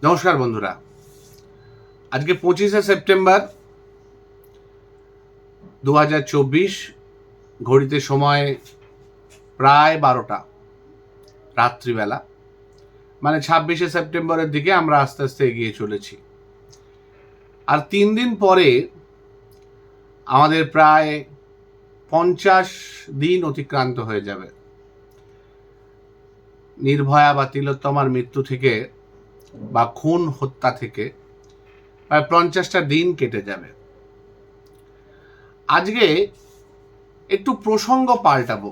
নমস্কার বন্ধুরা, আজকে 25শে সেপ্টেম্বর 2024। ঘড়িতে সময় প্রায় 12টা রাত্রিবেলা, মানে 26শে সেপ্টেম্বরের দিকে আমরা আস্তে আস্তে এগিয়ে চলেছি। আর 3 দিন পরে আমাদের প্রায় 50 দিন অতিক্রান্ত হয়ে যাবে নির্ভয়া বা তিলোত্তমার মৃত্যু থেকে বা খুন হত্যা থেকে প্রায় 50টা দিন কেটে যাবে। আজকে একটু প্রসঙ্গ পাল্টাবো।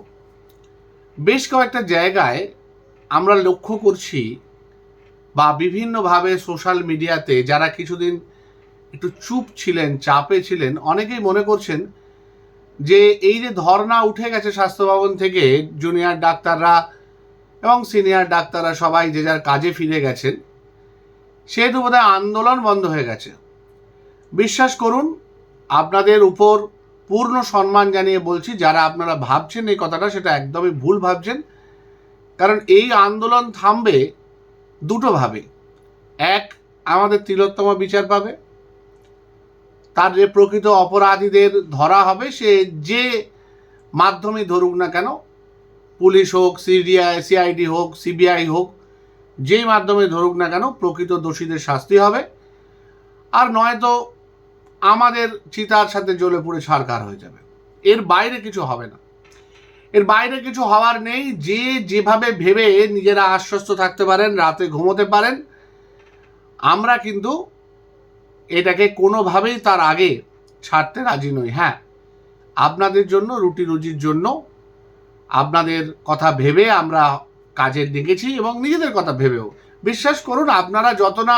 বেশ কয়েকটা জায়গায় আমরা লক্ষ্য করছি বা বিভিন্নভাবে সোশ্যাল মিডিয়াতে যারা কিছুদিন একটু চুপ ছিলেন, চাপে ছিলেন, অনেকেই মনে করছেন যে এই যে ধর্ণা উঠে গেছে স্বাস্থ্য ভবন থেকে, জুনিয়র ডাক্তাররা এবং সিনিয়র ডাক্তাররা সবাই যে যার কাজে ফিরে গেছেন, সেহেতু বোধহয় আন্দোলন বন্ধ হয়ে গেছে। বিশ্বাস করুন, আপনাদের উপর পূর্ণ সম্মান জানিয়ে বলছি, যারা আপনারা ভাবছেন এই কথাটা, সেটা একদমই ভুল ভাবছেন। কারণ এই আন্দোলন থামবে দুটোভাবে। এক, আমাদের তিলোত্তমা বিচার পাবে, তার যে প্রকৃত অপরাধীদের ধরা হবে, সে যে মাধ্যমে ধরুক না কেন, পুলিশ হোক, সিআইডি হোক, সিবিআই হোক, যেই মাধ্যমে ধরুক না কেন, প্রকৃত দোষীদের শাস্তি হবে। আর নয়তো আমাদের চিতার সাথে জ্বলে পুড়ে ছারখার হয়ে যাবে। এর বাইরে কিছু হবে না, এর বাইরে কিছু হওয়ার নেই। যে যেভাবে ভেবে নিজেরা আশ্বস্ত থাকতে পারেন, রাতে ঘুমোতে পারেন, আমরা কিন্তু এটাকে কোনোভাবেই তার আগে ছাড়তে রাজি নই। হ্যাঁ, আপনাদের জন্য, রুটি রুজির জন্য আপনাদের কথা ভেবে আমরা কাজে ডেকেছি, এবং নিজেদের কথা ভেবেও। বিশ্বাস করুন, আপনারা যত না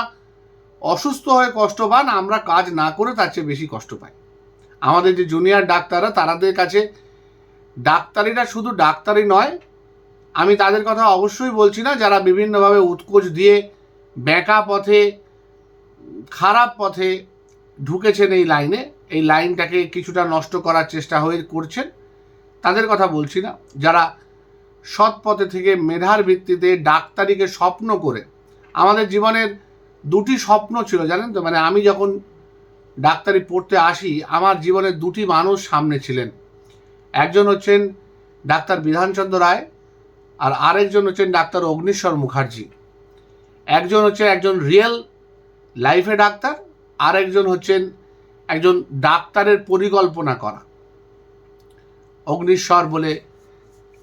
অসুস্থ হয়ে কষ্ট পান, আমরা কাজ না করে তার চেয়ে বেশি কষ্ট পাই। আমাদের যে জুনিয়র ডাক্তাররা, তাদের কাছে ডাক্তারিরা শুধু ডাক্তারি নয়, আমি তাদের কথা অবশ্যই বলছি না যারা বিভিন্নভাবে উৎকোচ দিয়ে বেঁকা পথে, খারাপ পথে ঢুকেছেন এই লাইনটাকে কিছুটা নষ্ট করার চেষ্টা করছেন, তাদের কথা বলছি না। যারা সৎ পথে থেকে মেধার ভিত্তিতে ডাক্তারিকে স্বপ্ন করে, আমাদের জীবনের দুটি স্বপ্ন ছিল জানেন তো, মানে আমি যখন ডাক্তারি পড়তে আসি, আমার জীবনের দুটি মানুষ সামনে ছিলেন। একজন হচ্ছেন ডাক্তার বিধানচন্দ্র রায়, আর আরেকজন হচ্ছেন ডাক্তার অগ্নিশ্বর মুখার্জি। একজন হচ্ছেন একজন রিয়েল লাইফে ডাক্তার, আরেকজন হচ্ছেন একজন ডাক্তারের পরিকল্পনা করা। অগ্নিশ্বর বলে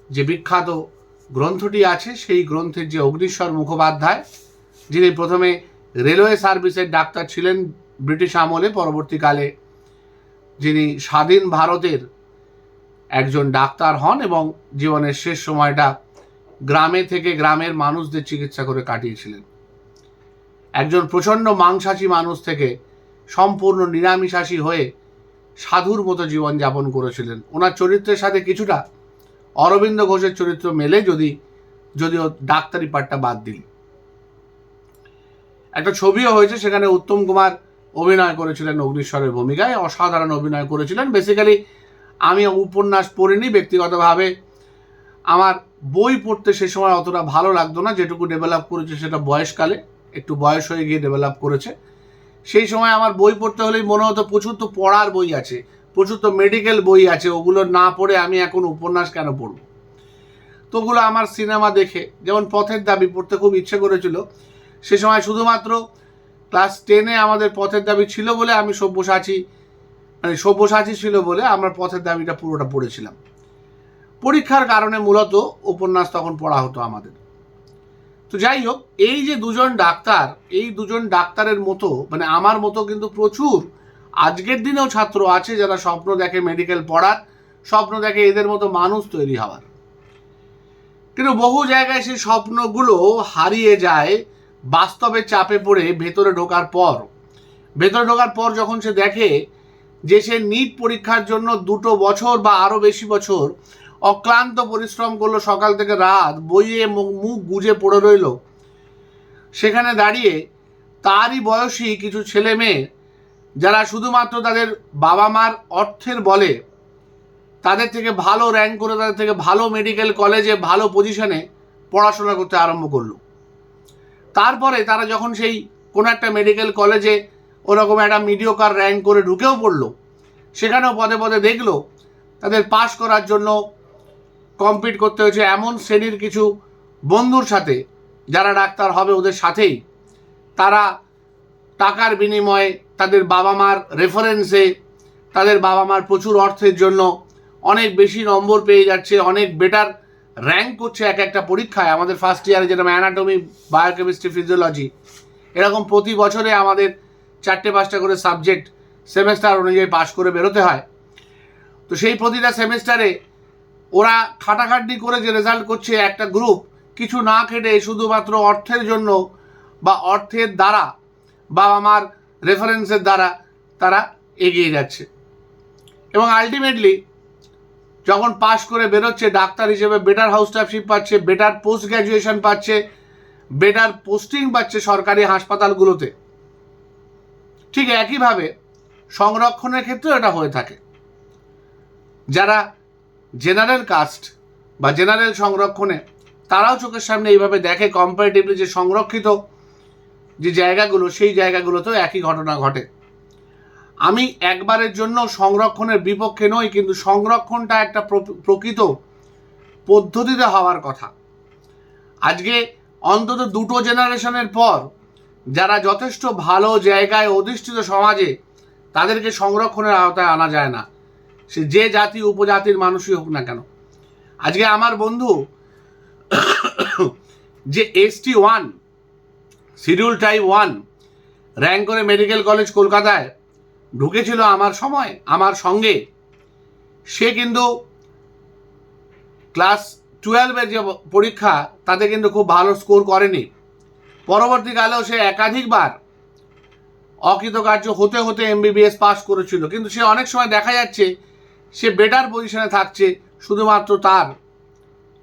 যে বিখ্যাত গ্রন্থটি আছে, সেই গ্রন্থের যে অগ্নিশ্বর মুখোপাধ্যায়, যিনি প্রথমে রেলওয়ে সার্ভিসের ডাক্তার ছিলেন ব্রিটিশ আমলে, পরবর্তীকালে যিনি স্বাধীন ভারতের একজন ডাক্তার হন এবং জীবনের শেষ সময়টা গ্রামে থেকে গ্রামের মানুষদের চিকিৎসা করে কাটিয়েছিলেন। একজন প্রচণ্ড মাংসাশী মানুষ থেকে সম্পূর্ণ নিরামিষাশী হয়ে সাধুর মতো জীবনযাপন করেছিলেন। ওনার চরিত্রের সাথে কিছুটা অরবিন্দ ঘোষের চরিত্র মেলে, যদিও ডাক্তারি পার্টটা বাদ দিল। একটা ছবিও হয়েছে, সেখানে উত্তম কুমার অভিনয় করেছিলেন অগ্নিশ্বরের ভূমিকায়, অসাধারণ অভিনয় করেছিলেন। বেসিক্যালি আমি উপন্যাস পড়িনি, ব্যক্তিগতভাবে আমার বই পড়তে সে সময় অতটা ভালো লাগতো না। যেটুকু ডেভেলপ করেছে সেটা বয়সকালে, একটু বয়স হয়ে গিয়ে ডেভেলপ করেছে। সেই সময় আমার বই পড়তে হলেই মনে হতো প্রচুর তো পড়ার বই আছে, প্রচুর তো মেডিকেল বই আছে, ওগুলো না পড়ে আমি এখন উপন্যাস কেন পড়ব। তো ওগুলো আমার সিনেমা দেখে, যেমন পথের দাবি পড়তে খুব ইচ্ছে করেছিল। সে সময় শুধুমাত্র ক্লাস 10-এ আমাদের পথের দাবি ছিল বলে আমি সব্যসাচী ছিল বলে আমরা পথের দাবিটা পুরোটা পড়েছিলাম। পরীক্ষার কারণে মূলত উপন্যাস তখন পড়া হতো আমাদের। তো যাই হোক, এই যে দুজন ডাক্তার, এই দুজন ডাক্তারের মতো, মানে আমার মতো কিন্তু প্রচুর আজকের দিনেও ছাত্র আছে যারা স্বপ্ন দেখে মেডিকেল পড়ার, স্বপ্ন দেখে এদের মতো মানুষ তৈরি হওয়ার। কিন্তু বহু জায়গায় সেই স্বপ্নগুলো হারিয়ে যায় বাস্তবে চাপে পড়ে ভেতরে ঢোকার পর যখন সে দেখে যে সে নিট পরীক্ষার জন্য 2 বছর বা আরও বেশি বছর অক্লান্ত পরিশ্রম করলো, সকাল থেকে রাত, বইয়ে মুখ গুজে পড়ে রইল, সেখানে দাঁড়িয়ে তারই বয়সী কিছু ছেলে মেয়ে যারা শুধুমাত্র তাদের বাবা মার অর্থের বলে তাদের থেকে ভালো র্যাঙ্ক করে, তাদের থেকে ভালো মেডিকেল কলেজে ভালো পজিশনে পড়াশোনা করতে আরম্ভ করলো। তারপরে তারা যখন সেই কোনো একটা মেডিকেল কলেজে ওরকম একটা মিডিওকার র্যাঙ্ক করে ঢুকেও পড়লো, সেখানেও পদে পদে দেখলো তাদের পাস করার জন্য কম্পিট করতে হয়েছে এমন শ্রেণীর কিছু বন্ধুর সাথে, যারা ডাক্তার হবে ওদের সাথেই তারা টাকার বিনিময়ে তাদের বাবা মার রেফারেন্সে, তাদের বাবা মার প্রচুর অর্থের জন্য অনেক বেশি নম্বর পেয়ে যাচ্ছে, অনেক বেটার র্যাঙ্ক করছে এক একটা পরীক্ষায়। আমাদের ফার্স্ট ইয়ারে যেরকম অ্যানাটমি, বায়োকেমিস্ট্রি, ফিজিওলজি এরকম প্রতি বছরে আমাদের 4-5টা করে সাবজেক্ট সেমেস্টার অনুযায়ী পাশ করে বেরোতে হয়। তো সেই প্রতিটা সেমেস্টারে ওরা খাটাখাটনি করে যে রেজাল্ট করছে একটা গ্রুপ, কিছু না খেটে শুধুমাত্র অর্থের জন্য বা অর্থের দ্বারা, বাবা মার রেফারেন্সের দ্বারা তারা এগিয়ে যাচ্ছে। এবং আলটিমেটলি যখন পাশ করে বেরোচ্ছে ডাক্তার হিসেবে বেটার হাউস স্টাফশিপ পাচ্ছে, বেটার পোস্ট গ্র্যাজুয়েশন পাচ্ছে, বেটার পোস্টিং পাচ্ছে সরকারি হাসপাতালগুলোতে। ঠিক একইভাবে সংরক্ষণের ক্ষেত্রেও এটা হয়ে থাকে। যারা জেনারেল কাস্ট বা জেনারেল সংরক্ষণে, তারাও চোখের সামনে এইভাবে দেখে কম্পারেটিভলি যে সংরক্ষিত যে জায়গাগুলো, সেই জায়গাগুলোতেও একই ঘটনা ঘটে। আমি একবারের জন্য সংরক্ষণের বিপক্ষে নই, কিন্তু সংরক্ষণটা একটা প্রকৃত পদ্ধতিতে হওয়ার কথা। আজকে অন্তত 2টো জেনারেশনের পর যারা যথেষ্ট ভালো জায়গায় অধিষ্ঠিত সমাজে, তাদেরকে সংরক্ষণের আওতায় আনা যায় না, সে যে জাতি উপজাতির মানুষই হোক না কেন। আজকে আমার বন্ধু যে ST1 শিডিউল টাইপ 1 র্যাঙ্ক করে মেডিকেল কলেজ কলকাতায় ঢুকেছিল আমার সঙ্গে, সে কিন্তু ক্লাস 12-এর যে পরীক্ষা তাতে কিন্তু খুব ভালো স্কোর করেনি। পরবর্তীকালেও সে একাধিকবার অকৃতকার্য হতে হতে MBBS পাস করেছিল, কিন্তু সে অনেক সময় দেখা যাচ্ছে সে বেটার পজিশনে থাকছে শুধুমাত্র তার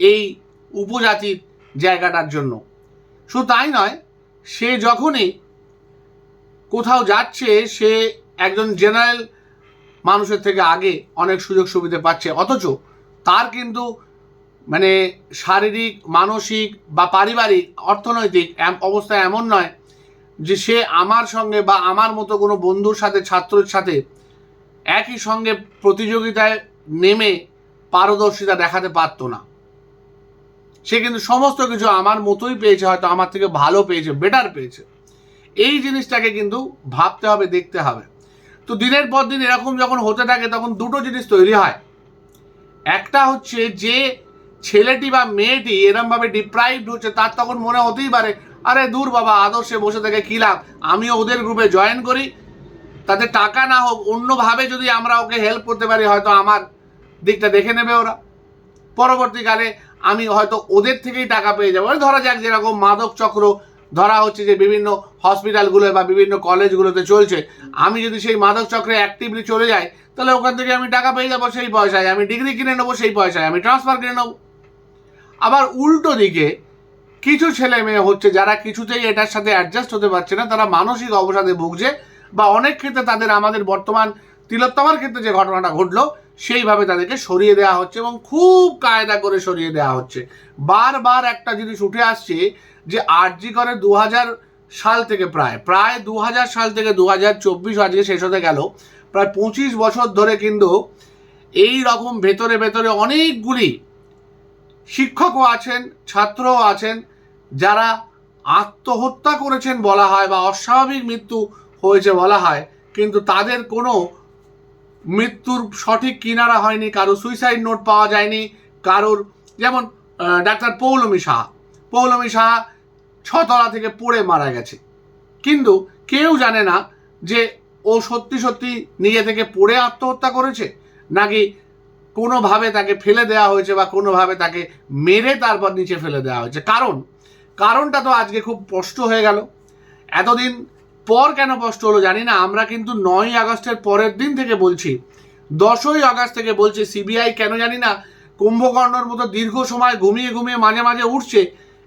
এই উপজাতির জায়গাটার জন্য। শুধু তাই নয়, সে যখনই কোথাও যাচ্ছে সে একজন জেনারেল মানুষের থেকে আগে অনেক সুযোগ সুবিধা পাচ্ছে, অথচ তার কিন্তু মানে শারীরিক, মানসিক বা পারিবারিক, অর্থনৈতিক অবস্থা এমন নয় যে সে আমার সঙ্গে বা আমার মতো কোনো বন্ধুর সাথে, ছাত্রের সাথে একই সঙ্গে প্রতিযোগিতায় নেমে পারদর্শিতা দেখাতে পারতো না। সে কিন্তু সমস্ত কিছু আমার মতোই পেয়েছে, হয়তো আমার থেকে ভালো পেয়েছে, বেটার পেয়েছে। এই জিনিসটাকে কিন্তু ভাবতে হবে, দেখতে হবে। তো দিনের পর দিন এরকম যখন হতে থাকে তখন 2টো জিনিস তৈরি হয়। একটা হচ্ছে যে ছেলেটি বা মেয়েটি এরমভাবে ডিপ্রাইভড হচ্ছে, তার তখন মনে হতেই পারে আরে দূর বাবা, আদর্শে বসে থেকে কী লাভ, আমিও ওদের গ্রুপে জয়েন করি, তাতে টাকা না হোক অন্যভাবে যদি আমরা ওকে হেল্প করতে পারি, হয়তো আমার দিকটা দেখে নেবে ওরা, পরবর্তীকালে আমি হয়তো ওদের থেকেই টাকা পেয়ে যাবো। ধরা যাক যেরকম মাদক চক্র ধরা হচ্ছে যে বিভিন্ন হসপিটালগুলো বা বিভিন্ন কলেজগুলোতে চলছে, আমি যদি সেই মাদক চক্রে অ্যাক্টিভলি চলে যাই, তাহলে ওখান থেকে আমি টাকা পেয়ে যাবো সেই পয়সায়, আমি ডিগ্রি কিনে নেবো সেই পয়সায়, আমি ট্রান্সফার কিনে নেবো। আবার উল্টো দিকে কিছু ছেলে মেয়ে হচ্ছে যারা কিছুতেই এটার সাথে অ্যাডজাস্ট হতে পারছে না, তারা মানসিক অবসাদে ভুগছে, বা অনেক ক্ষেত্রে তাদের আমাদের বর্তমান তিলোত্তমার ক্ষেত্রে যে ঘটনাটা ঘটলো সেইভাবে তাদেরকে সরিয়ে দেওয়া হচ্ছে, এবং খুব কায়দা করে সরিয়ে দেওয়া হচ্ছে। বারবার একটা জিনিস উঠে আসছে যে আরজি করে 2000 সাল থেকে প্রায় 2000 সাল থেকে 2024 আজকে শেষ হতে গেল, প্রায় 25 বছর ধরে কিন্তু এই রকম ভেতরে ভেতরে অনেকগুলি শিক্ষকও আছেন, ছাত্রও আছেন, যারা আত্মহত্যা করেছেন বলা হয় বা অস্বাভাবিক মৃত্যু হয়েছে বলা হয়, কিন্তু তাদের কোনো মৃত্যুর সঠিক কিনারা হয়নি, কারোর সুইসাইড নোট পাওয়া যায়নি, কারোর, যেমন ডাক্তার পৌলমী সাহা 6 তলা থেকে পড়ে মারা গেছে, কিন্তু কেউ জানে না যে ও সত্যি সত্যি নিজে থেকে পড়ে আত্মহত্যা করেছে নাকি কোনোভাবে তাকে ফেলে দেওয়া হয়েছে বা কোনোভাবে তাকে মেরে তারপর নিচে ফেলে দেওয়া হয়েছে। কারণটা তো আজকে খুব স্পষ্ট হয়ে গেল। এতদিন পর কেন স্পষ্ট হলো জানি না, আমরা কিন্তু 9ই আগস্টের পরের দিন থেকে বলছি, 10ই আগস্ট থেকে বলছি, সিবিআই কেন জানি না কুম্ভকর্ণর মতো দীর্ঘ সময় ঘুমিয়ে ঘুমিয়ে মাঝে মাঝে উঠছে,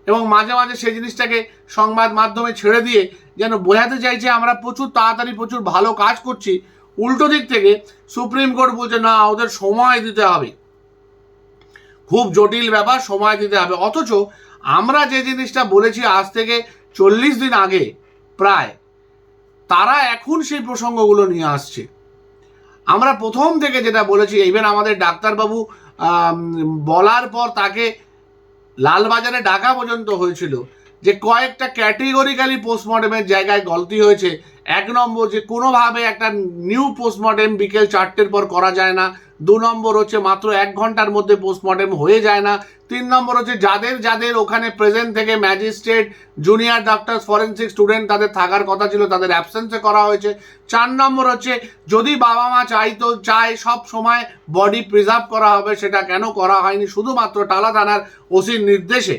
এবং মাঝে মাঝে সেই জিনিসটাকে সংবাদ মাধ্যমে ছেড়ে দিয়ে যেন বোঝাতে চাইছে আমরা প্রচুর তাড়াতাড়ি প্রচুর ভালো কাজ করছি। উল্টো দিক থেকে সুপ্রিম কোর্ট বলছে না, ওদের সময় দিতে হবে, খুব জটিল ব্যাপার, সময় দিতে হবে। অথচ আমরা যে জিনিসটা বলেছি আজ থেকে 40 দিন আগে, প্রায়, তারা এখন সেই প্রসঙ্গগুলো নিয়ে আসছে। আমরা প্রথম থেকে যেটা বলেছি, ইভেন আমাদের ডাক্তারবাবু বলার পর তাকে লালবাজারে ডাকা পর্যন্ত হয়েছিল যে কয়েকটা ক্যাটেগরিক্যালি পোস্টমর্টমের জায়গায় গলতি হয়েছে। 1 নম্বর, যে কোনোভাবে একটা নিউ পোস্টমর্টেম বিকেল 4টের পর করা যায় না। 2 নম্বর হচ্ছে মাত্র 1 ঘন্টার মধ্যে পোস্টমর্টেম হয়ে যায় না। 3 নম্বর হচ্ছে যাদের যাদের ওখানে প্রেজেন্ট থেকে magistrate, junior doctor, forensic student তাদের থাকার কথা ছিল, তাদের অ্যাবসেন্সে করা হয়েছে। 4 নম্বর হচ্ছে যদি বাবা মা চায় সব সময় বডি প্রিজার্ভ করা হবে, সেটা কেন করা হয়নি? শুধুমাত্র টালা থানার ওসির নির্দেশে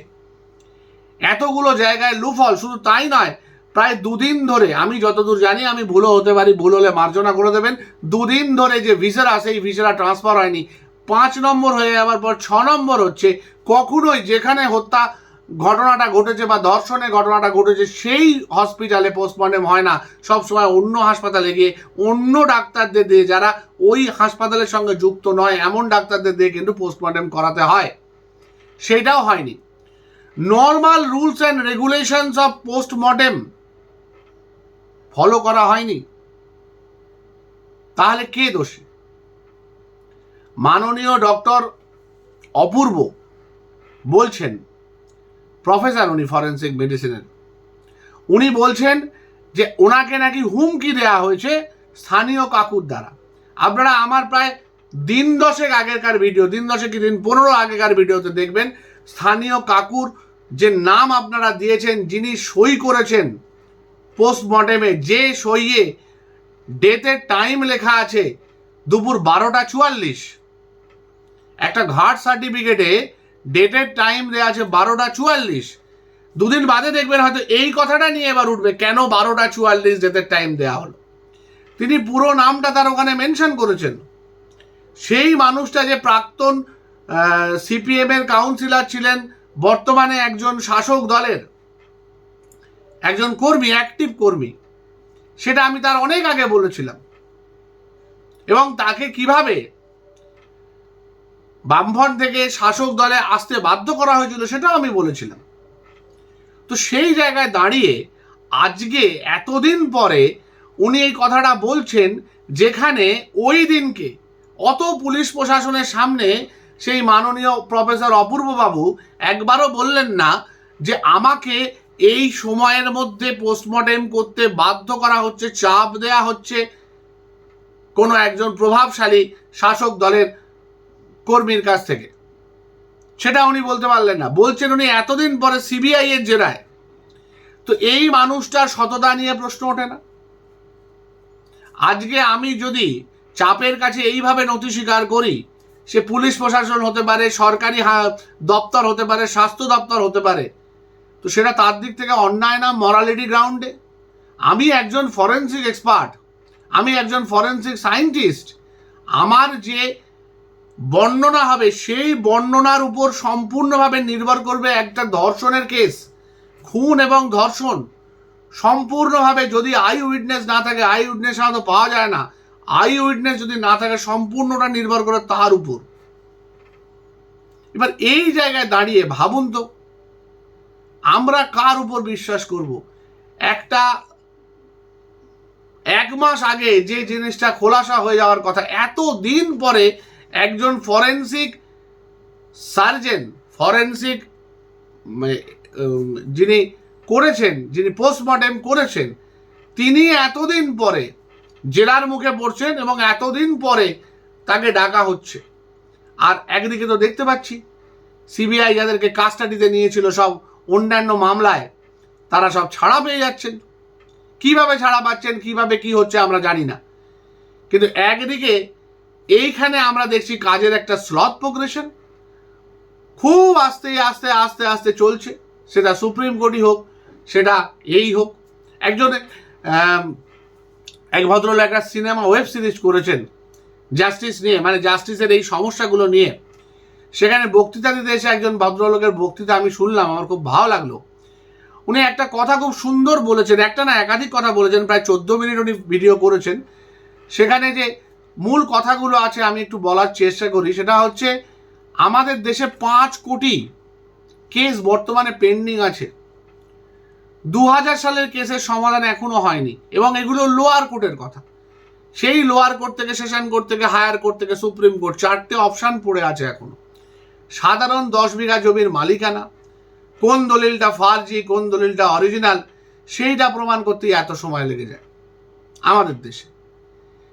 এতগুলো জায়গায় লুফল। শুধু তাই নয়, প্রায় 2 দিন ধরে, আমি যতদূর জানি, আমি ভুলও হতে পারি, ভুল হলে মার্জনা করে দেবেন, 2 দিন ধরে যে ভিসারা, সেই ভিসারা ট্রান্সফার হয়নি। 5 নম্বর হয়ে যাওয়ার পর 6 নম্বর হচ্ছে কখনোই যেখানে হত্যা ঘটনাটা ঘটেছে বা ধর্ষণের ঘটনাটা ঘটেছে সেই হসপিটালে পোস্টমর্টেম হয় না, সবসময় অন্য হাসপাতালে গিয়ে অন্য ডাক্তারদের দিয়ে, যারা ওই হাসপাতালের সঙ্গে যুক্ত নয় এমন ডাক্তারদের দিয়ে কিন্তু পোস্টমর্টেম করাতে হয়। সেটাও হয়নি। Normal rules and regulations of postmortem follow করা হয়নি। তাহলে কে দোষী? মাননীয় ডক্টর অপূর্ব বলছেন, প্রফেসর উনি ফরেন্সিক মেডিসিনের, উনি বলছেন যে ওনাকে নাকি হুমকি দেওয়া হয়েছে স্থানীয় কাকুর দ্বারা। আপনারা আমার প্রায় দিন 10 আগেকার ভিডিও, দিন 10 কি দিন 15 আগেকার ভিডিওতে দেখবেন স্থানীয় কাকুর যে নাম আপনারা দিয়েছেন, যিনি সই করেছেন পোস্টমর্টেমে, যে সইয়ে ডেথের টাইম লেখা আছে দুপুর 12:44, একটা ঘাট সার্টিফিকেটে ডেটের টাইম দেওয়া আছে 12:44। 2 দিন বাদে দেখবেন হয়তো এই কথাটা নিয়ে এবার উঠবে, কেন 12:44 ডেটের টাইম দেওয়া হলো। তিনি পুরো নামটা তার ওখানে মেনশন করেছেন। সেই মানুষটা যে প্রাক্তন সিপিএম এর কাউন্সিলর ছিলেন, বর্তমানে একজন শাসক দলের একজন কর্মী, অ্যাক্টিভ কর্মী, সেটা আমি তার অনেক আগে বলেছিলাম। এবং তাকে কিভাবে বামফ্রন্ট থেকে শাসক দলে আসতে বাধ্য করা হয়েছিল সেটাও আমি বলেছিলাম। তো সেই জায়গায় দাঁড়িয়ে আজকে এতদিন পরে উনি এই কথাটা বলছেন, যেখানে ওই দিনকে অত পুলিশ প্রশাসনের সামনে সেই মাননীয় প্রফেসর অপূর্ব বাবু একবারও বললেন না যে আমাকে এই সময়ের মধ্যে পোস্টমর্টেম করতে বাধ্য করা হচ্ছে, চাপ দেয়া হচ্ছে কোনো একজন প্রভাবশালী শাসক দলের কর্মীর কাছ থেকে। সেটা উনি বলতে পারলেন না। বলছেন উনি এতদিন পরে সিবিআই এর জেরায়। তো এই মানুষটার সততা নিয়ে প্রশ্ন ওঠে না? আজকে আমি যদি চাপের কাছে এইভাবে নথি স্বীকার করি, সে পুলিশ প্রশাসন হতে পারে, সরকারি দপ্তর হতে পারে, স্বাস্থ্য দপ্তর হতে পারে, তো সেটা তার দিক থেকে অন্যায় না? মরালিটি গ্রাউন্ডে আমি একজন ফরেন্সিক এক্সপার্ট, আমি একজন ফরেন্সিক সায়েন্টিস্ট, আমার যে বর্ণনা হবে সেই বর্ণনার উপর সম্পূর্ণভাবে নির্ভর করবে একটা ধর্ষণের কেস। খুন এবং ধর্ষণ সম্পূর্ণভাবে, যদি আই উইটনেস না থাকে, আই উইটনেস তো পাওয়া যায় না, আই উইটনেস যদি না থাকে সম্পূর্ণটা নির্ভর করে তার উপর। এবার এই জায়গায় দাঁড়িয়ে ভাবুন তো, আমরা কার উপর বিশ্বাস করব? একটা 1 মাস আগে যে জিনিসটা খোলাসা হয়ে যাওয়ার কথা, এত দিন পরে একজন ফরেন্সিক সার্জন, ফরেন্সিক যিনি করেছেন, যিনি পোস্টমর্টেম করেছেন, তিনি এতদিন পরে জেলার মুখে পড়ছেন এবং এতদিন পরে তাকে ডাকা হচ্ছে। আর একদিকে তো দেখতে পাচ্ছি সিবিআই যাদেরকে কাস্টাডিতে নিয়েছিল সব অন্যান্য মামলায়, তারা সব ছাড়া পেয়ে যাচ্ছেন। কিভাবে ছাড়া পাচ্ছেন, কিভাবে কি হচ্ছে আমরা জানি না, কিন্তু একদিকে এইখানে আমরা দেখছি কাজের একটা স্লথ প্রোগ্রেশন, খুব আস্তে আস্তে আস্তে আস্তে চলছে। সেটা সুপ্রিম কোর্টই হোক, সেটা এই হোক। এক ভদ্রলোক একটা সিনেমা ওয়েব সিরিজ করেছেন জাস্টিস নিয়ে, মানে জাস্টিসের এই সমস্যাগুলো নিয়ে। সেখানে বক্তৃতা দিতে এসে একজন ভদ্রলোকের বক্তৃতা আমি শুনলাম, আমার খুব ভালো লাগলো। উনি একটা কথা খুব সুন্দর বলেছেন, একটা না একাধিক কথা বলেছেন, প্রায় 14 মিনিট উনি ভিডিও করেছেন। সেখানে যে মূল কথাগুলো আছে আমি একটু বলার চেষ্টা করি। সেটা হচ্ছে, আমাদের দেশে 5 কোটি কেস বর্তমানে পেন্ডিং আছে। 2000 সালের কেসের সমাধান এখনো হয়নি, এবং এগুলো লোয়ার কোর্টের কথা। সেই লোয়ার কোর্ট থেকে, সেশন কোর্ট থেকে, হায়ার কোর্ট থেকে সুপ্রিম কোর্ট, 4টে অপশান পড়ে আছে এখনো। সাধারণ 10 বিঘা জমির মালিকানা, কোন দলিলটা ফার্জি, কোন দলিলটা অরিজিনাল, সেইটা প্রমাণ করতেই এত সময় লেগে যায় আমাদের দেশে।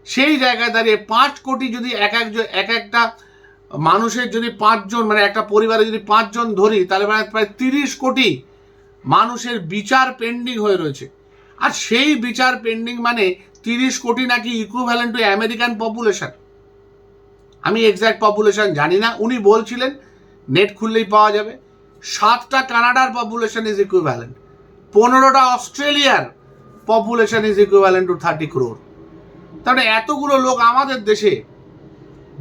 সেই জায়গায় দাঁড়িয়ে 5 কোটি যদি এক একটা মানুষের যদি 5 জন, মানে একটা পরিবারে যদি 5 জন ধরি, তাহলে প্রায় 30 কোটি মানুষের বিচার পেন্ডিং হয়ে রয়েছে। আর সেই বিচার পেন্ডিং মানে 30 কোটি নাকি ইকুইভ্যালেন্ট টু আমেরিকান পপুলেশন। আমি এক্স্যাক্ট পপুলেশন জানি না, উনি বলছিলেন, নেট খুললেই পাওয়া যাবে। 7টা কানাডার পপুলেশন ইজ ইকুইভ্যালেন্ট, 15টা অস্ট্রেলিয়ার population is equivalent to 30 crore। তাহলে এতগুলো লোক আমাদের দেশে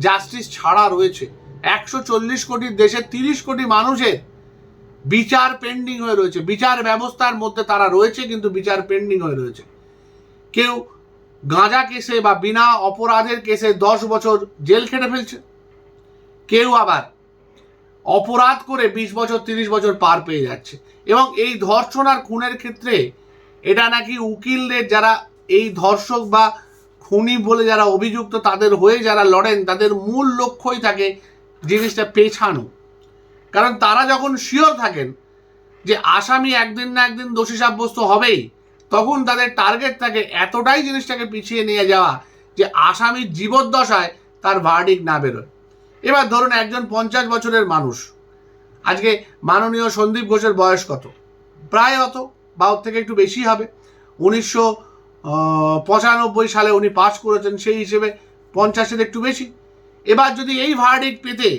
জাস্টিস ছাড়া রয়েছে। 140 কোটির দেশে 30 কোটি মানুষের বিচার পেন্ডিং হয়ে রয়েছে। বিচার ব্যবস্থার মধ্যে তারা রয়েছে, কিন্তু বিচার পেন্ডিং হয়ে রয়েছে। কেউ গাঁজা কেসে বা বিনা অপরাধের কেসে 10 বছর জেল খেটে ফেলছে, কেউ আবার অপরাধ করে 20 বছর 30 বছর পার পেয়ে যাচ্ছে। এবং এই ধর্ষণ আর খুনের ক্ষেত্রে এটা নাকি উকিলদের, যারা এই ধর্ষক বা খুনি বলে যারা অভিযুক্ত, তাদের হয়ে যারা লড়েন, তাদের মূল লক্ষ্যই থাকে জিনিসটা পেছানো। কারণ তারা যখন শিওর থাকেন যে আসামি একদিন না একদিন দোষী সাব্যস্ত হবেই, তখন তাদের টার্গেট থাকে এতটাই জিনিসটাকে পিছিয়ে নিয়ে যাওয়া যে আসামির জীবদ্দশায় তার ভার্ডিক্ট না বেরোয়। এবার ধরুন একজন 50 বছরের মানুষ, আজকে মাননীয় সন্দীপ ঘোষের বয়স কত? প্রায় অত বা ওর থেকে একটু বেশি হবে। 1995 সালে উনি পাস করেছেন, সেই হিসেবে 50-এর একটু বেশি। এবার যদি এই ভার্ডিক্ট পেতে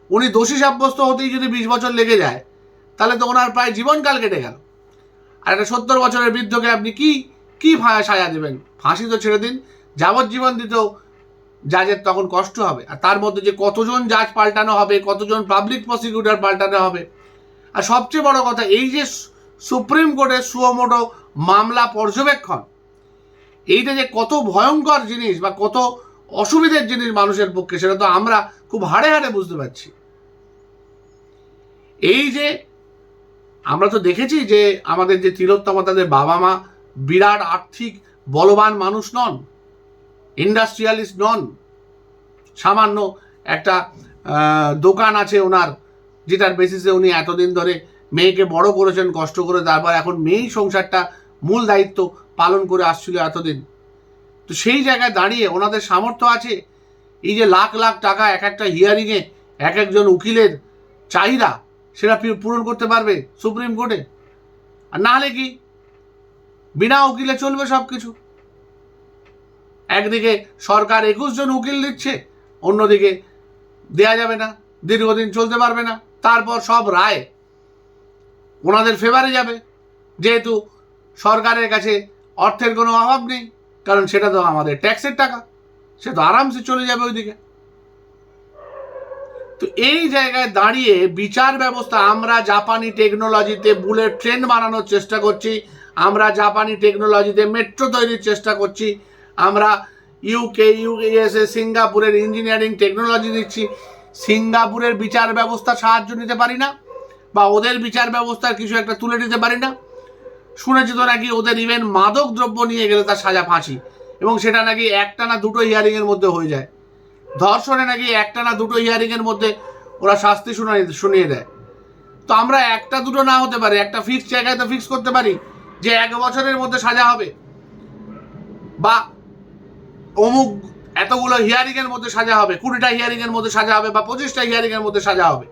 উনি দোষী সাব্যস্ত হতেই যদি 20 বছর লেগে যায়, তাহলে তো ওনার প্রায় জীবনকাল কেটে গেল। আর একটা 70 বছরের বৃদ্ধকে আপনি কি সাজা দেবেন? ফাঁসি তো ছেড়ে দিন, যাবজ্জীবন দিতেও জাজের তখন কষ্ট হবে। আর তার মধ্যে যে কতজন জাজ পাল্টানো হবে, কতজন পাবলিক প্রসিকিউটর পাল্টানো হবে। আর সবচেয়ে বড় কথা, এই যে সুপ্রিম কোর্টের সুমোটো মামলা পর্যবেক্ষণ, এইটা যে কত ভয়ঙ্কর জিনিস বা কত অসুবিধার জিনিস মানুষের পক্ষে, সেটা তো আমরা খুব হাড়ে হাড়ে বুঝতে পারছি। এই যে আমরা তো দেখেছি যে আমাদের যে তিলোত্তমা, তাদের বাবা মা বিরাট আর্থিক বলবান মানুষ নন, ইন্ডাস্ট্রিয়ালিস্ট নন। সামান্য একটা দোকান আছে ওনার, যেটার বেসিসে উনি এতদিন ধরে মেয়েকে বড় করেছেন কষ্ট করে, তারপর এখন মেয়েই সংসারটা মূল দায়িত্ব পালন করে আসছিল এতদিন। তো সেই জায়গায় দাঁড়িয়ে ওনাদের সামর্থ্য আছে এই যে লাখ লাখ টাকা এক একটা হিয়ারিংয়ে এক একজন উকিলের চাহিদা, সেটা পূরণ করতে পারবে সুপ্রিম কোর্টে? আর না হলে কি বিনা উকিলে চলবে সব কিছু? একদিকে সরকার 21 জন উকিল দিচ্ছে, অন্যদিকে দেয়া যাবে না, দীর্ঘদিন চলতে পারবে না। তারপর সব রায় ওনাদের ফেভারে যাবে, যেহেতু সরকারের কাছে অর্থের কোনো অভাব নেই, কারণ সেটা তো আমাদের ট্যাক্সের টাকা, সে তো আরামসে চলে যাবে ওইদিকে। তো এই জায়গায় দাঁড়িয়ে বিচার ব্যবস্থা, আমরা জাপানি টেকনোলজিতে বুলেট ট্রেন বানানোর চেষ্টা করছি, আমরা জাপানি টেকনোলজিতে মেট্রো তৈরির চেষ্টা করছি, আমরা ইউএসএ সিঙ্গাপুরের ইঞ্জিনিয়ারিং টেকনোলজি দিচ্ছি। সিঙ্গাপুরের বিচার ব্যবস্থা সাহায্য নিতে পারি না, বা ওদের বিচার ব্যবস্থার কিছু একটা তুলে নিতে পারি না? শুনেছি তো নাকি ওদের ইভেন মাদক দ্রব্য নিয়ে গেলে তার সাজা ফাঁসি, এবং সেটা নাকি একটা না দুটো হিয়ারিংয়ের মধ্যে হয়ে যায়। ধর্ষণে নাকি একটা না দুটো হিয়ারিংয়ের মধ্যে ওরা শাস্তি শুনিয়ে দেয়। তো আমরা একটা দুটো না হতে পারে, একটা ফিক্স জায়গায় তো ফিক্স করতে পারি যে 1 বছরের মধ্যে সাজা হবে, বা অমুক এতগুলো হিয়ারিংয়ের মধ্যে সাজা হবে, 20টা হিয়ারিংয়ের মধ্যে সাজা হবে, বা 25টা হিয়ারিংয়ের মধ্যে সাজা হবে।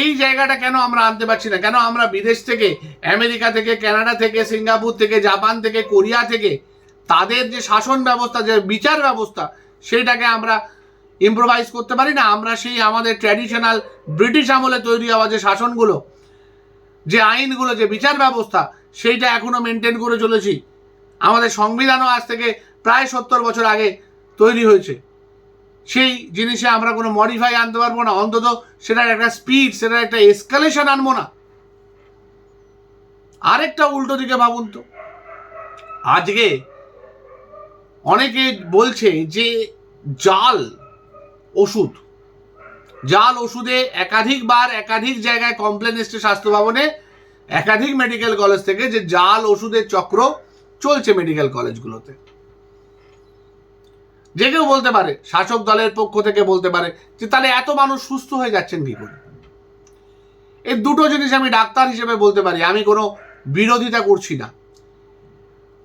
এই জায়গাটা কেন আমরা আনতে পারছি না? কেন আমরা বিদেশ থেকে, আমেরিকা থেকে, কানাডা থেকে, সিঙ্গাপুর থেকে, জাপান থেকে, কোরিয়া থেকে তাদের যে শাসন ব্যবস্থা, যে বিচার ব্যবস্থা, সেটাকে আমরা ইম্প্রোভাইজ করতে পারি না? আমরা সেই আমাদের ট্র্যাডিশনাল ব্রিটিশ আমলে তৈরি হওয়া যে শাসনগুলো, যে আইনগুলো, যে বিচার ব্যবস্থা, সেইটা এখনো মেনটেন করে চলেছি। আমাদের সংবিধানও আজ থেকে প্রায় 70 বছর আগে তৈরি হয়েছে। সেই জিনিসে আমরা কোনো মডিফাই আনতে পারবো না, অন্তত সেটার একটা স্পিড, সেটার একটা এসকালেশন আনবো না। আরেকটা উল্টো দিকে ভাবুন তো, আজকে অনেকে বলছে যে জাল ওষুধে একাধিক জায়গায় কমপ্লেন এসছে স্বাস্থ্য ভবনে, একাধিক মেডিকেল কলেজ থেকে যে জাল ওষুধের চক্র চলছে মেডিকেল কলেজগুলোতে। যে কেউ বলতে পারে, শাসক দলের পক্ষ থেকে বলতে পারে যে তাহলে এত মানুষ সুস্থ হয়ে যাচ্ছেন কি করে? এই দুটো জিনিস আমি ডাক্তার হিসেবে বলতে পারি, আমি কোনো বিরোধিতা করছি না।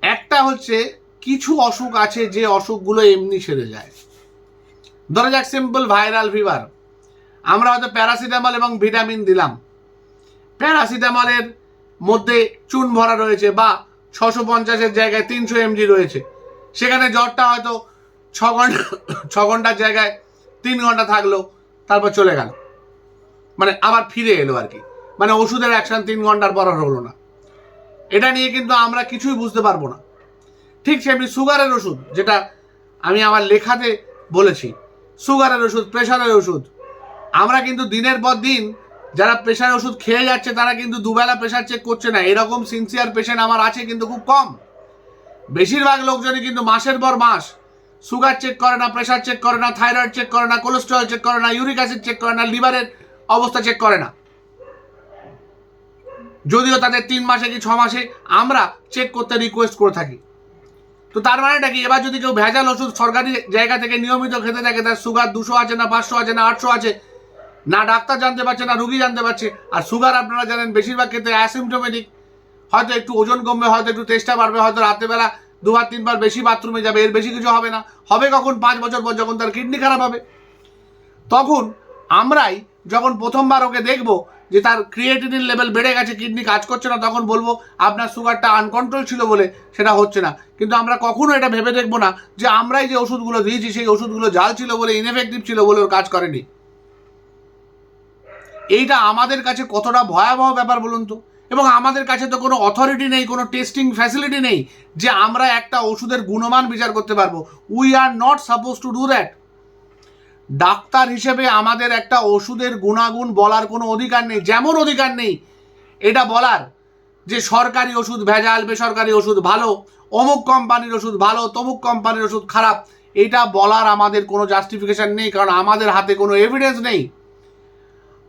একটা হচ্ছে কিছু অসুখ আছে যে অসুখগুলো এমনি সেরে যায়। ধরা যাক সিম্পল ভাইরাল ফিভার, আমরা হয়তো প্যারাসিটামল এবং ভিটামিন দিলাম, প্যারাসিটামলের মধ্যে চুন ভরা রয়েছে বা 650-এর জায়গায় 300 mg রয়েছে, সেখানে জ্বরটা হয়তো 6 ঘন্টার জায়গায় 3 ঘন্টা থাকলো, তারপর চলে গেল, মানে আবার ফিরে এলো আর কি, মানে ওষুধের অ্যাকশন 3 ঘন্টার পর আর হলো না। এটা নিয়ে কিন্তু আমরা কিছুই বুঝতে পারবো না। ঠিক সেমনি সুগারের ওষুধ, যেটা আমি আমার লেখাতে বলেছি, সুগারের ওষুধ, প্রেশারের ওষুধ, আমরা কিন্তু দিনের পর দিন যারা প্রেশার ওষুধ খেয়ে যাচ্ছে তারা কিন্তু দুবেলা প্রেশার চেক করছে না। এরকম সিনসিয়ার পেশেন্ট আমার আছে কিন্তু খুব কম। বেশিরভাগ লোকজনই কিন্তু মাসের পর মাস সুগার চেক করে না, প্রেশার চেক করে না, থাইরয়েড চেক করে না, কোলেস্টেরল চেক করে না, ইউরিক অ্যাসিড চেক করে না, লিভারের অবস্থা চেক করে না, যদিও তাদের 3 মাসে কি 6 মাসে আমরা চেক করতে রিকোয়েস্ট করে থাকি। তো তার মানেটা কি, এবার যদি কেউ ভেজাল ওষুধ সরকারি জায়গা থেকে নিয়মিত খেতে থাকে, তার সুগার 200 আছে না 500 আছে না 800 আছে, না ডাক্তার জানতে পারছে না রুগী জানতে পারছে। আর সুগার আপনারা জানেন বেশিরভাগ ক্ষেত্রে অ্যাসিমটোমেটিক, হয়তো একটু ওজন কমবে, হয়তো একটু তেষ্টা বাড়বে, হয়তো রাত্রেবেলা 2-3 বার বেশি বাথরুমে যাবে, এর বেশি কিছু হবে না। হবে কখন? 5 বছর পর, যখন তার কিডনি খারাপ হবে। তখন আমরাই যখন প্রথমবার ওকে দেখবো যে তার ক্রিয়েটিনিন লেভেল বেড়ে গেছে, কিডনি কাজ করছে না, তখন বলবো আপনার সুগারটা আনকন্ট্রোল ছিল বলে সেটা হচ্ছে না। কিন্তু আমরা কখনো এটা ভেবে দেখবো না যে আমরাই যে ওষুধগুলো দিয়েছি সেই ওষুধগুলো জাল ছিল বলে, ইনএফেক্টিভ ছিল বলে ওর কাজ করেনি। এইটা আমাদের কাছে কতটা ভয়াবহ ব্যাপার বলুন তো। এবং আমাদের কাছে তো কোনো অথরিটি নেই, কোনো টেস্টিং ফ্যাসিলিটি নেই যে আমরা একটা ওষুধের গুণমান বিচার করতে পারবো। We are not suppose to do that. Doctor হিসেবে আমাদের একটা ওষুধের গুণাগুণ বলার কোনো অধিকার নেই। যেমন অধিকার নেই এটা বলার যে সরকারি ওষুধ ভেজাল, বেসরকারি ওষুধ ভালো, অমুক কোম্পানির ওষুধ ভালো, তমুক কোম্পানির ওষুধ খারাপ, এটা বলার আমাদের কোনো জাস্টিফিকেশন নেই, কারণ আমাদের হাতে কোনো এভিডেন্স নেই।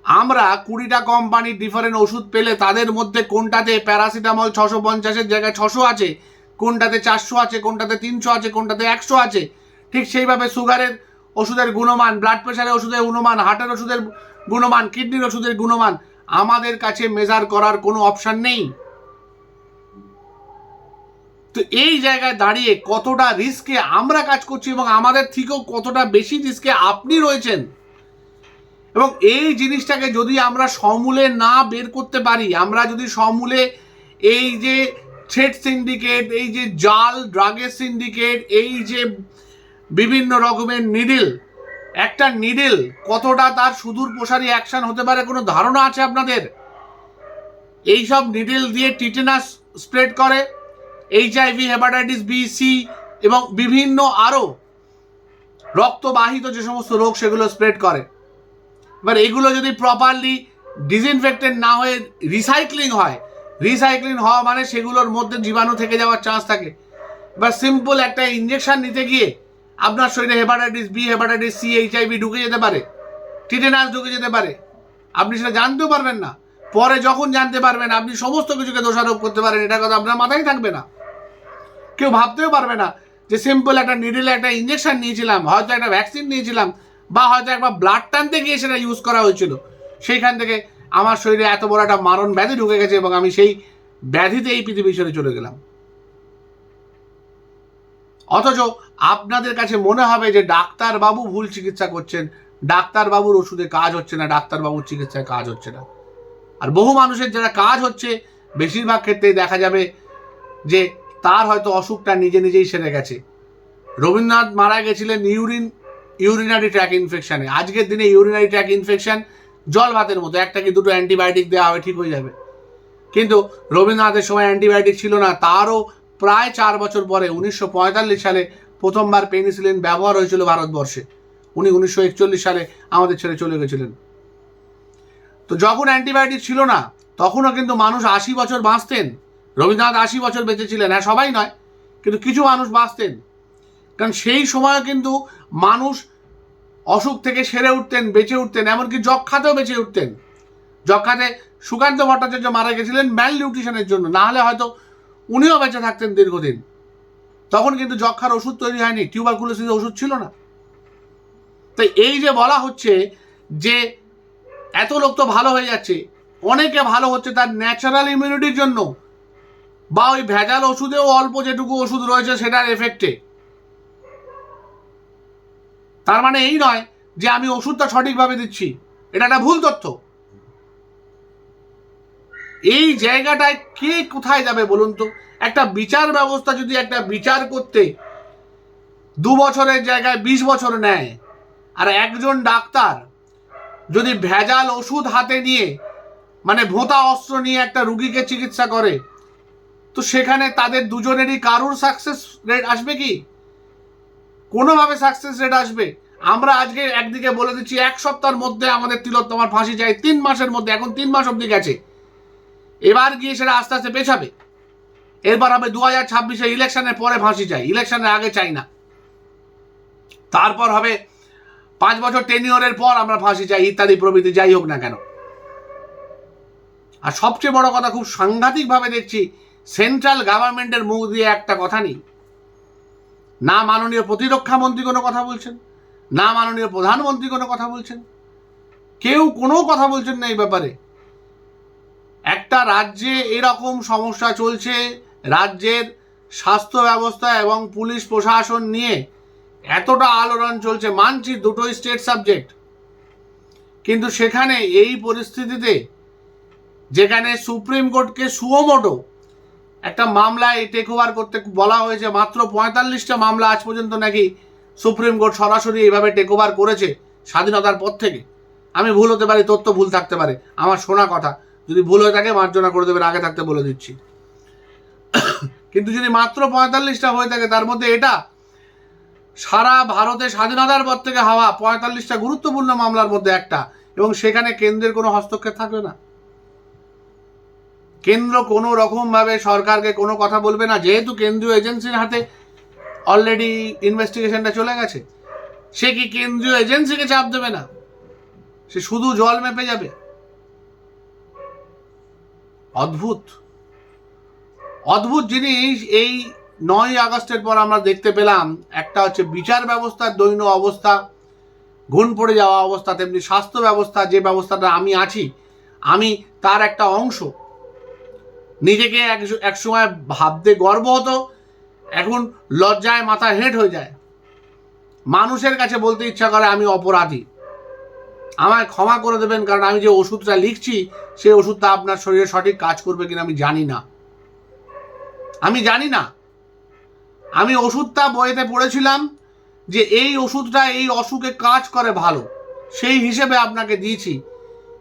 আমরা 20টা কোম্পানির ডিফারেন্ট ওষুধ পেলে তাদের মধ্যে কোনটাতে প্যারাসিটামল 650-এর জায়গায় 600 আছে, কোনটাতে 400 আছে, কোনটাতে 300 আছে, কোনটাতে 100 আছে, ঠিক সেইভাবে সুগারের ওষুধের গুণমান, ব্লাড প্রেশারের ওষুধের গুণমান, হার্টের ওষুধের গুণমান, কিডনির ওষুধের গুণমান আমাদের কাছে মেজার করার কোনো অপশন নেই। তো এই জায়গায় দাঁড়িয়ে কতটা রিস্কে আমরা কাজ করছি এবং আমাদের থেকেও কতটা বেশি রিস্কে আপনি রয়েছেন, এবং এই জিনিসটাকে যদি আমরা সমূলে না বের করতে পারি, আমরা যদি সমূলে এই যে থ্রেড সিন্ডিকেট, এই যে জাল ড্রাগের সিন্ডিকেট, এই যে বিভিন্ন রকমের নিডল, একটা নিডল কতটা তার সুদূর প্রসারী অ্যাকশন হতে পারে কোনো ধারণা আছে আপনাদের? এইসব নিডল দিয়ে টিটেনাস স্প্রেড করে, HIV, হেপাটাইটিস বি, সি এবং বিভিন্ন আরও রক্তবাহিত যে সমস্ত রোগ সেগুলো স্প্রেড করে। এবার এগুলো যদি প্রপারলি ডিসইনফেক্টেড না হয়ে রিসাইক্লিং হয়, রিসাইক্লিং হওয়া মানে সেগুলোর মধ্যে জীবাণু থেকে যাওয়ার চান্স থাকে। এবার সিম্পল একটা ইঞ্জেকশন নিতে গিয়ে আপনার শরীরে hepatitis B, hepatitis C, HIV ঢুকে যেতে পারে, টিটেনাস ঢুকে যেতে পারে, আপনি সেটা জানতেও পারবেন না। পরে যখন জানতে পারবেন আপনি সমস্ত কিছুকে দোষারোপ করতে পারেন, এটা কথা আপনার মাথায় থাকবে না। কেউ ভাবতেও পারবে না যে সিম্পল একটা নিডলে একটা ইঞ্জেকশন নিয়েছিলাম, হয়তো একটা ভ্যাকসিন নিয়েছিলাম, বা হয়তো একবার ব্লাড টানতে গিয়ে সেটা ইউজ করা হয়েছিল, সেইখান থেকে আমার শরীরে এত বড় একটা মারণ ব্যাধি ঢুকে গেছে এবং আমি সেই ব্যাধিতে এই পৃথিবী ছেড়ে চলে গেলাম। অথচ আপনাদের কাছে মনে হবে যে ডাক্তারবাবু ভুল চিকিৎসা করছেন, ডাক্তারবাবুর ওষুধে কাজ হচ্ছে না, ডাক্তারবাবুর চিকিৎসায় কাজ হচ্ছে না। আর বহু মানুষের যারা কাজ হচ্ছে বেশিরভাগ ক্ষেত্রেই দেখা যাবে যে তার হয়তো অসুখটা নিজে নিজেই সেরে গেছে। রবীন্দ্রনাথ মারা গেছিলেন ইউরিনারি ট্র্যাক ইনফেকশনে। আজকের দিনে ইউরিনারি ট্র্যাক ইনফেকশন জল ভাতের মতো, একটা কি দুটো অ্যান্টিবায়োটিক দেওয়া হবে ঠিক হয়ে যাবে। কিন্তু রবীন্দ্রনাথের সময় অ্যান্টিবায়োটিক ছিল না, তারও প্রায় 4 বছর পরে 1945 সালে প্রথমবার পেনিসিলিন ব্যবহার হয়েছিল ভারতবর্ষে। উনি 1941 সালে আমাদের ছেড়ে চলে গেছিলেন। তো যখন অ্যান্টিবায়োটিক ছিল না তখনও কিন্তু মানুষ 80 বছর বাঁচতেন। রবীন্দ্রনাথ 80 বছর বেঁচেছিলেন, হ্যাঁ সবাই নয়, কিন্তু কিছু মানুষ বাঁচতেন, কারণ সেই সময় কিন্তু মানুষ অসুখ থেকে সেরে উঠতেন, বেঁচে উঠতেন, এমনকি যক্ষ্মাতেও বেঁচে উঠতেন। যক্ষাতে সুকান্ত ভট্টাচার্য মারা গেছিলেন ম্যাল নিউট্রিশনের জন্য, না হলে হয়তো উনিও বেঁচে থাকতেন দীর্ঘদিন। তখন কিন্তু যক্ষার ওষুধ তৈরি হয়নি, টিউবারকুলোসিসের ওষুধ ছিল না। তাই এই যে বলা হচ্ছে যে এত লোক তো ভালো হয়ে যাচ্ছে, অনেকে ভালো হচ্ছে তার ন্যাচারাল ইমিউনিটির জন্য, বা ওই ভেজাল ওষুধেও অল্প যেটুকু ওষুধ রয়েছে সেটার এফেক্টে। তার মানে এই নয় যে আমি ওষুধটা সঠিকভাবে দিচ্ছি, এটা একটা ভুল তথ্য। এই জায়গাটায় কে কোথায় যাবে বলুন তো? একটা বিচার ব্যবস্থা যদি একটা বিচার করতে 2 বছরের জায়গায় 20 বছর নেয়, আর একজন ডাক্তার যদি ভেজাল ওষুধ হাতে নিয়ে, মানে ভোঁতা অস্ত্র নিয়ে একটা রুগীকে চিকিৎসা করে, তো সেখানে তাদের দুজনেরই কারুর সাকসেস রেট আসবে কি? কোনোভাবে সাকসেস রেট আসবে? আমরা আজকে একদিকে বলে দিচ্ছি 1 সপ্তাহের মধ্যে আমাদের তিলোত্তমার ফাঁসি চাই, 3 মাসের মধ্যে, এখন 3 মাস অবধি গেছে, এবার গিয়ে সেটা আস্তে আস্তে পেছাবে। এরপর হবে 2026-এ ইলেকশনের পরে ফাঁসি চাই, ইলেকশনের আগে চাই না। তারপর হবে 5 বছর টেনিওরের পর আমরা ফাঁসি চাই, ইত্যাদি প্রভৃতি, যাই হোক না কেন। আর সবচেয়ে বড় কথা, খুব সাংঘাতিকভাবে দেখছি সেন্ট্রাল গভর্নমেন্টের মুখ দিয়ে একটা কথা নেই। না মাননীয় প্রতিরক্ষা মন্ত্রী কোনো কথা বলছেন, না মাননীয় প্রধানমন্ত্রী কোনো কথা বলছেন, কেউ কোনো কথা বলছেন না এই ব্যাপারে। একটা রাজ্যে এরকম সমস্যা চলছে, রাজ্যের স্বাস্থ্য ব্যবস্থা এবং পুলিশ প্রশাসন নিয়ে এতটা আলোড়ন চলছে, মানছি দুটোই স্টেট সাবজেক্ট, কিন্তু সেখানে এই পরিস্থিতিতে যেখানে সুপ্রিম কোর্টকে সুমোটো একটা মামলায় টেক ওভার করতে বলা হয়েছে, মাত্র 45টা মামলা আজ পর্যন্ত নাকি সুপ্রিম কোর্ট সরাসরি এইভাবে টেক ওভার করেছে স্বাধীনতার পর থেকে। আমি ভুল হতে পারি, তথ্য ভুল থাকতে পারে, আমার শোনা কথা, যদি ভুল হয়ে থাকে মার্জনা করে দেবেন, আগে থাকতে বলে দিচ্ছি। কিন্তু যদি মাত্র 45টা হয়ে থাকে, তার মধ্যে এটা সারা ভারতে স্বাধীনতার পর থেকে হওয়া 45টা গুরুত্বপূর্ণ মামলার মধ্যে একটা, এবং সেখানে কেন্দ্রের কোনো হস্তক্ষেপ থাকবে না। কেন্দ্র কোনো রকমভাবে সরকারকে কোনো কথা বলবে না, যেহেতু কেন্দ্রীয় এজেন্সির হাতে অলরেডি ইনভেস্টিগেশনটা চলে গেছে। সে কি কেন্দ্রীয় এজেন্সিকে চাপ দেবে না? সে শুধু জল মেপে যাবে? অদ্ভুত অদ্ভুত জিনিস এই 9ই আগস্টের পর আমরা দেখতে পেলাম। একটা হচ্ছে বিচার ব্যবস্থার দৈন্য অবস্থা, ঘুণ পড়ে যাওয়া অবস্থা, তেমনি স্বাস্থ্য ব্যবস্থা, যে ব্যবস্থাটা আমি আছি, আমি তার একটা অংশ। নিজেকে এক সময় ভাবতে গর্ব হতো, এখন লজ্জায় মাথা হেঁট হয়ে যায়। মানুষের কাছে বলতে ইচ্ছা করে আমি অপরাধী, আমায় ক্ষমা করে দেবেন, কারণ আমি যে ওষুধটা লিখছি সেই ওষুধটা আপনার শরীরে সঠিক কাজ করবে কিনা আমি জানি না। আমি ওষুধটা বইতে পড়েছিলাম যে এই ওষুধটা এই অসুখে কাজ করে ভালো, সেই হিসেবে আপনাকে দিয়েছি,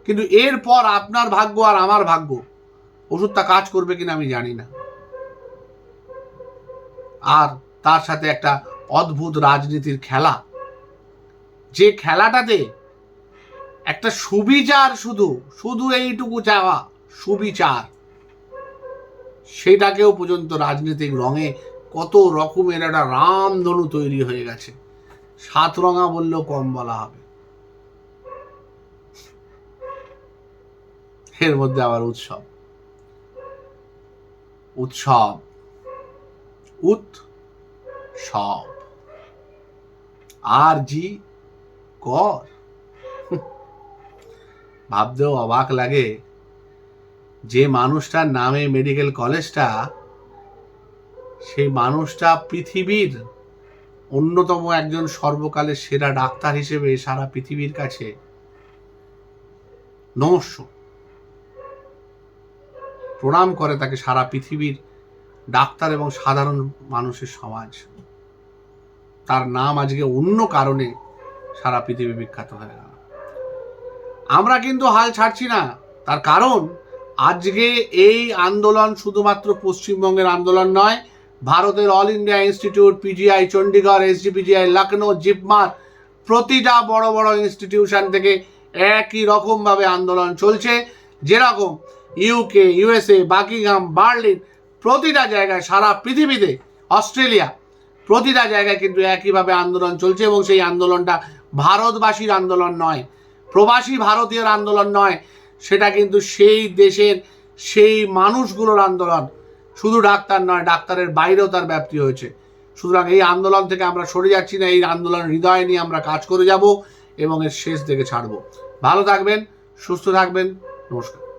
কিন্তু এরপর আপনার ভাগ্য আর আমার ভাগ্য, ওষুধটা কাজ করবে কিনা আমি জানি না। আর তার সাথে একটা অদ্ভুত রাজনীতির খেলা, যে খেলাটাতে একটা সুবিচার, শুধু এইটুকু চাওয়া সুবিচার, সেটাকেও পর্যন্ত রাজনৈতিক রঙে কত রকমের একটা রামধনু তৈরি হয়ে গেছে। 7 রঙা বললেও কম বলা হবে। এর মধ্যে আবার উৎসব, আর জি কর। ভাবতেও অবাক লাগে, যে মানুষটার নামে মেডিকেল কলেজটা, সেই মানুষটা পৃথিবীর অন্যতম একজন সর্বকালের সেরা ডাক্তার হিসেবে সারা পৃথিবীর কাছে নমস্য, প্রণাম করে তাকে সারা পৃথিবীর ডাক্তার এবং সাধারণ মানুষের সমাজ। তার নাম আজকে অন্য কারণে সারা পৃথিবী বিখ্যাত হয়ে গেল। আমরা কিন্তু হাল ছাড়ছি না, তার কারণ আজকে এই আন্দোলন শুধুমাত্র পশ্চিমবঙ্গের আন্দোলন নয়, ভারতের All India Institute, PGI Chandigarh, SGPGI Lucknow, JIPMER, প্রতিটা বড় বড় ইনস্টিটিউশন থেকে একই রকমভাবে আন্দোলন চলছে। যেরকম ইউকে, ইউএসএ, বাকিংহাম, বার্লিন, প্রতিটা জায়গায়, সারা পৃথিবীতে, অস্ট্রেলিয়া, প্রতিটা জায়গায় কিন্তু একইভাবে আন্দোলন চলছে। এবং সেই আন্দোলনটা ভারতবাসীর আন্দোলন নয়, প্রবাসী ভারতীয়র আন্দোলন নয়, সেটা কিন্তু সেই দেশের সেই মানুষগুলোর আন্দোলন, শুধু ডাক্তার নয়, ডাক্তারের বাইরেও তার ব্যাপ্তি হয়েছে। সুতরাং এই আন্দোলন থেকে আমরা সরে যাচ্ছি না, এই আন্দোলনের হৃদয় নিয়ে আমরা কাজ করে যাব এবং এর শেষ দিকে ছাড়ব। ভালো থাকবেন, সুস্থ থাকবেন, নমস্কার।